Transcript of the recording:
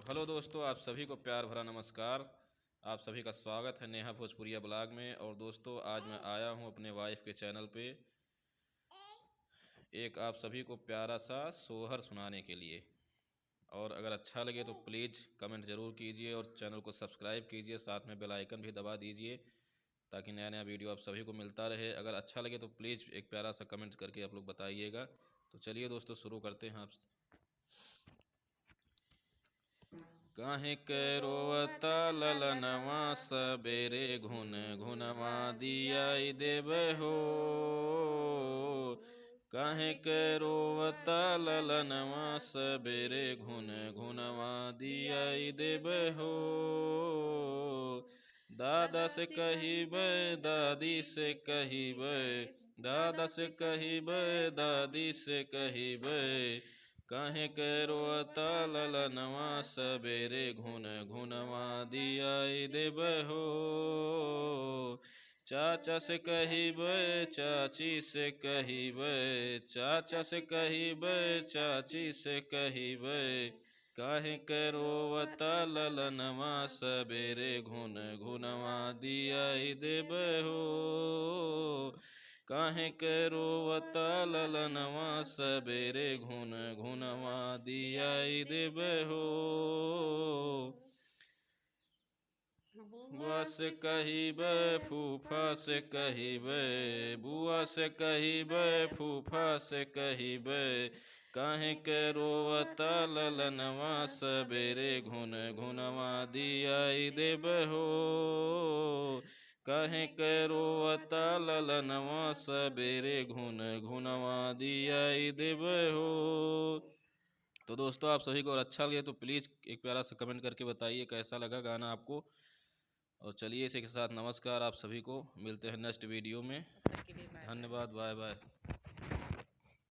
Hello दोस्तों, आप सभी को प्यार भरा नमस्कार। आप सभी का स्वागत है नेहा भोजपुरिया ब्लॉग में। और दोस्तों, आज मैं आया हूं अपने वाइफ के चैनल पे एक आप सभी को प्यारा सा सोहर सुनाने के लिए। और अगर अच्छा लगे तो प्लीज़ कमेंट ज़रूर कीजिए और चैनल को सब्सक्राइब कीजिए, साथ में बेल आइकन भी दबा दीजिए ताकि नया नया वीडियो आप सभी को मिलता रहे। अगर अच्छा लगे तो प्लीज़ एक प्यारा सा कमेंट करके आप लोग बताइएगा। तो चलिए दोस्तों, शुरू करते हैं। आप काहे के रोवता ललनवा सबेरे घुन घुनवा दियाई देबे हो। काहे के रोवता ललनवा सबेरे घुन घुनवा दियाई देबे हो। दादा से कहिबे दादी से कहिबे, दादा से कहिबे दादी से कहिबे, काहे के रोता ललनवा सबेरे घुन घुनवा दियाई देबे हो। चाचा से कहिबे चाची से कहिबे, चाचा से कहिबे चाची से कहिबे, काहे के रोवता ललनवा सबेरे घुन घुनवा दियाई देबे हो। काहे के रोवता ललनवा सबेरे घुन घुनवा दियाई देबे हो। बुआ से कहिबे फूफा से कहिबे, बुआ से कहिबे फूफा से कहिबे, काहे के रोवता ललनवा सबेरे घुन घुनवा दियाई देबे हो। काहे के रोवता ललनवा सबेरे घुन घुनवा दियाई देबे हो। तो दोस्तों, आप सभी को और अच्छा लगे तो प्लीज़ एक प्यारा सा कमेंट करके बताइए कैसा लगा गाना आपको। और चलिए, इसी के साथ नमस्कार। आप सभी को मिलते हैं नेक्स्ट वीडियो में। धन्यवाद, बाय बाय।